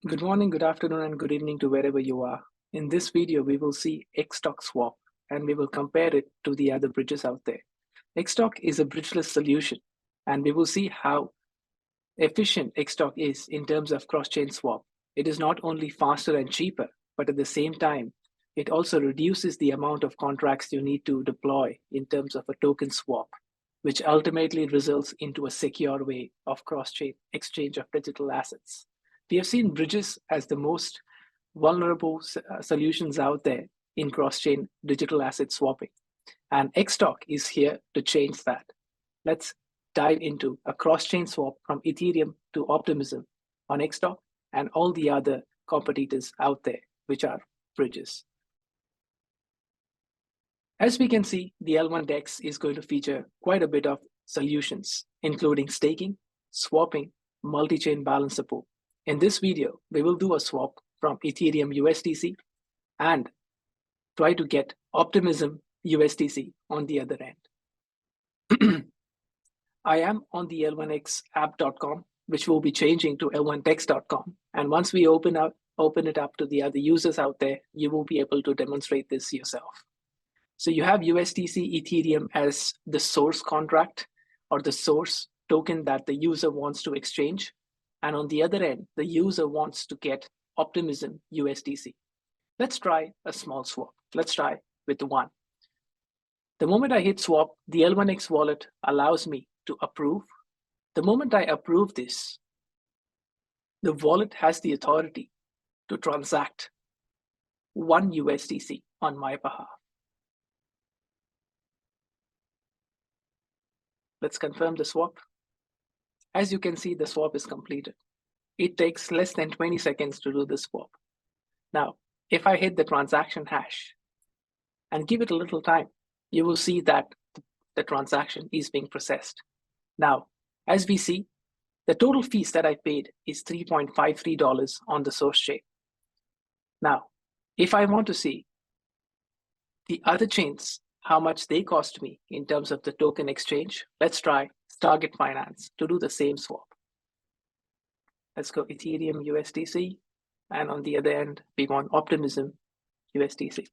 Good morning, good afternoon, and good evening to wherever you are. In this video, we will see XStock swap and we will compare it to the other bridges out there. XStock is a bridgeless solution, and we will see how efficient XStock is in terms of cross-chain swap. It is not only faster and cheaper, but at the same time, it also reduces the amount of contracts you need to deploy in terms of a token swap, which ultimately results into a secure way of cross-chain exchange of digital assets. We have seen bridges as the most vulnerable solutions out there in cross-chain digital asset swapping. And XStock is here to change that. Let's dive into a cross-chain swap from Ethereum to Optimism on XStock and all the other competitors out there, which are bridges. As we can see, the L1DEX is going to feature quite a bit of solutions, including staking, swapping, multi-chain balance support. In this video, we will do a swap from Ethereum USDC and try to get Optimism USDC on the other end. I am on the L1X app.com, which will be changing to L1DEX.com. And once we open it up to the other users out there, you will be able to demonstrate this yourself. So you have USDC Ethereum as the source contract or the source token that the user wants to exchange. And on the other end, the user wants to get Optimism USDC. Let's try a small swap. Let's try with one. The moment I hit swap, the L1X wallet allows me to approve. The moment I approve this, the wallet has the authority to transact 1 USDC on my behalf. Let's confirm the swap. As you can see, the swap is completed. It takes less than 20 seconds to do the swap. Now, if I hit the transaction hash and give it a little time, you will see that the transaction is being processed. Now, as we see, the total fees that I paid is $3.53 on the source chain. Now, if I want to see the other chains, how much they cost me in terms of the token exchange, let's try Target Finance to do the same swap. Let's go Ethereum USDC, and on the other end, we want Optimism USDC.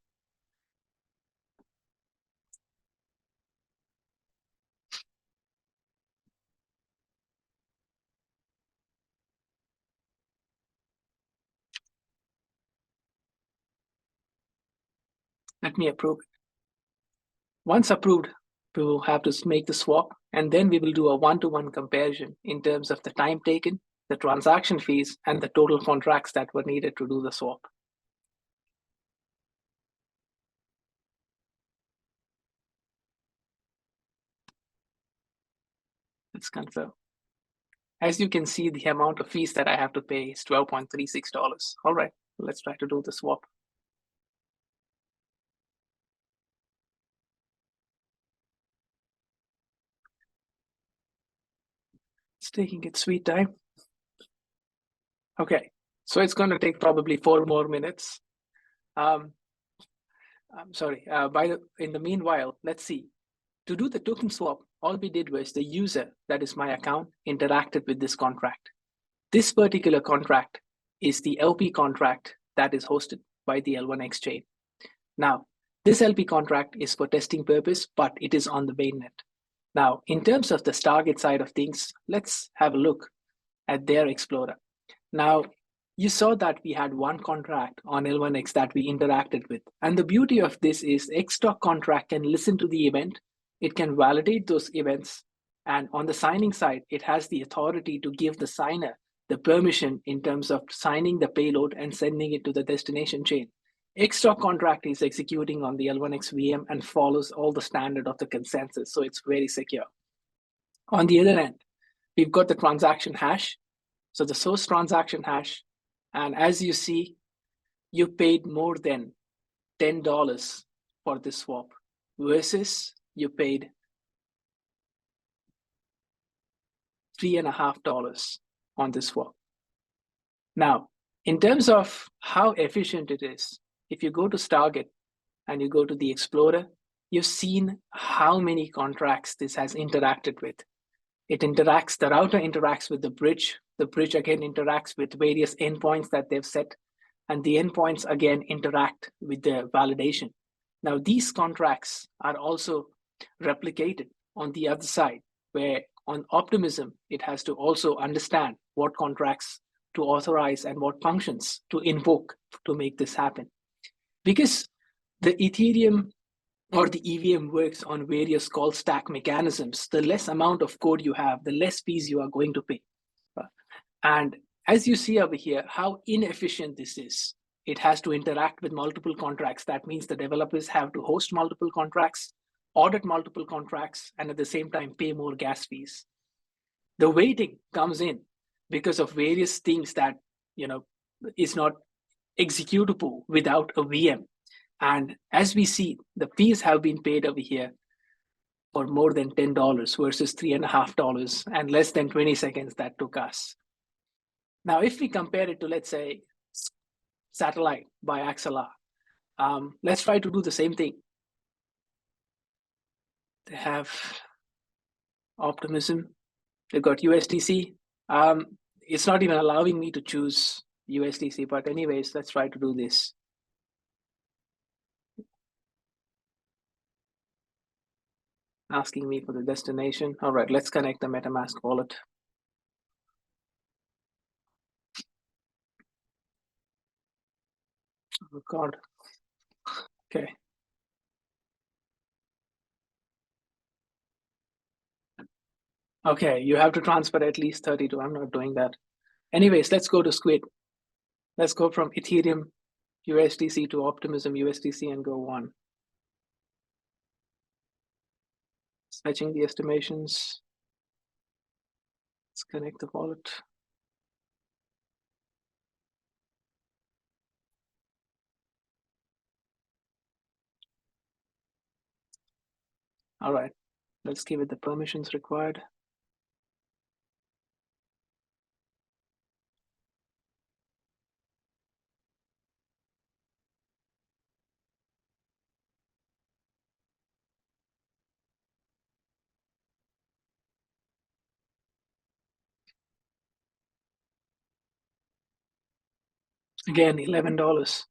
Let me approve it. Once approved, we will have to make the swap, and then we will do a one-to-one comparison in terms of the time taken, the transaction fees, and the total contracts that were needed to do the swap. Let's confirm. As you can see, the amount of fees that I have to pay is $12.36. All right, let's try to do the swap. It's taking its sweet time. Okay, so it's going to take probably 4 more minutes. I'm sorry. In the meanwhile, let's see. To do the token swap, all we did was the user, that is my account, interacted with this contract. This particular contract is the LP contract that is hosted by the L1X chain. Now, this LP contract is for testing purpose, but it is on the mainnet. Now, in terms of the Stargate side of things, let's have a look at their Explorer. Now, you saw that we had one contract on L1X that we interacted with. And the beauty of this is XStock contract can listen to the event, it can validate those events, and on the signing side, it has the authority to give the signer the permission in terms of signing the payload and sending it to the destination chain. XStock contract is executing on the L1X VM and follows all the standard of the consensus, so it's very secure. On the other end, we've got the transaction hash, so the source transaction hash, and as you see, you paid more than $10 for this swap versus you paid $3.50 on this swap. Now, in terms of how efficient it is, if you go to Stargate and you go to the Explorer, you've seen how many contracts this has interacted with. The router interacts with the bridge the bridge again interacts with various endpoints that they've set, and the endpoints again interact with the validation. Now, these contracts are also replicated on the other side, where on Optimism, it has to also understand what contracts to authorize and what functions to invoke to make this happen. Because the Ethereum or the EVM works on various call stack mechanisms, the less amount of code you have, the less fees you are going to pay. And as you see over here, how inefficient this is. It has to interact with multiple contracts. That means the developers have to host multiple contracts, audit multiple contracts, and at the same time pay more gas fees. The waiting comes in because of various things that is not executable without a VM. And as we see, the fees have been paid over here for more than $10 versus $3.50 and less than 20 seconds that took us. Now, if we compare it to, let's say, Satellite by Axelar, let's try to do the same thing. They have Optimism. They've got USDC. It's not even allowing me to choose USDC, but anyways, let's try to do this. Asking me for the destination. All right, let's connect the MetaMask wallet. Record. Okay. Okay, you have to transfer at least 32. I'm not doing that. Anyways, let's go to Squid. Let's go from Ethereum USDC to Optimism USDC and go one. Fetching the estimations. Let's connect the wallet. All right, let's give it the permissions required. Again, $11.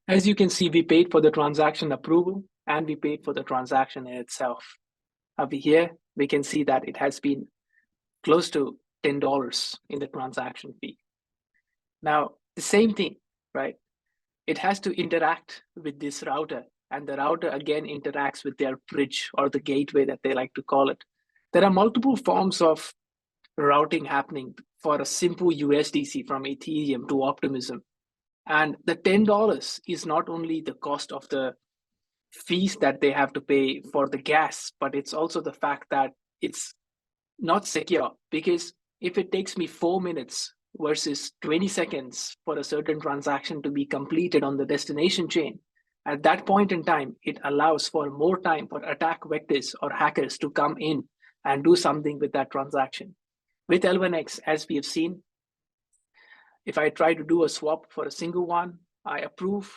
As you can see, we paid for the transaction approval and we paid for the transaction in itself. Over here, we can see that it has been close to $10 in the transaction fee. Now, the same thing, right? It has to interact with this router, and the router again interacts with their bridge or the gateway that they like to call it. There are multiple forms of routing happening for a simple USDC from Ethereum to Optimism. And the $10 is not only the cost of the fees that they have to pay for the gas, but it's also the fact that it's not secure, because if it takes me 4 minutes versus 20 seconds for a certain transaction to be completed on the destination chain, at that point in time, it allows for more time for attack vectors or hackers to come in and do something with that transaction. With LayerOneX, as we have seen, if I try to do a swap for a single one, I approve.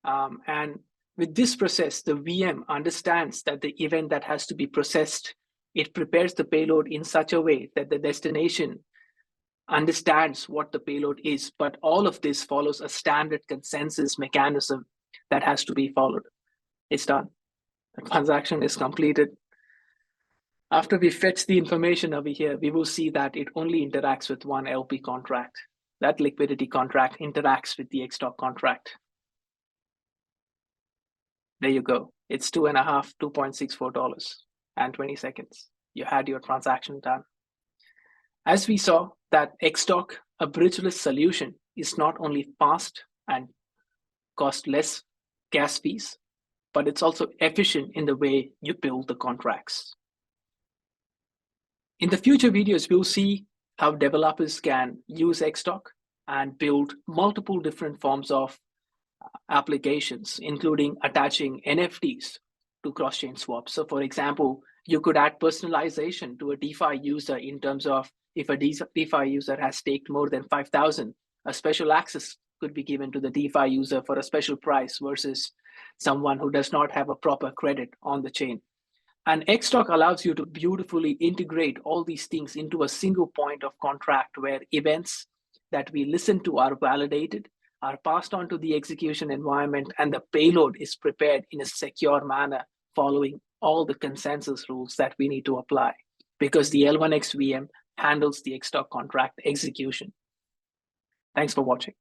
And with this process, the VM understands that the event that has to be processed, it prepares the payload in such a way that the destination understands what the payload is. But all of this follows a standard consensus mechanism that has to be followed. It's done. The transaction is completed. After we fetch the information over here, we will see that it only interacts with one LP contract. That liquidity contract interacts with the Xstock contract. There you go. It's $2.64 and 20 seconds. You had your transaction done. As we saw, that Xstock, a bridgeless solution, is not only fast and cost less gas fees, but it's also efficient in the way you build the contracts. In the future videos, we'll see how developers can use Xstock and build multiple different forms of applications, including attaching NFTs to cross-chain swaps. So for example, you could add personalization to a DeFi user in terms of if a DeFi user has staked more than 5,000, a special access could be given to the DeFi user for a special price versus someone who does not have a proper credit on the chain. And Xstock allows you to beautifully integrate all these things into a single point of contract where events that we listen to are validated, are passed on to the execution environment, and the payload is prepared in a secure manner following all the consensus rules that we need to apply, because the L1X VM handles the Xstock contract execution. Thanks for watching.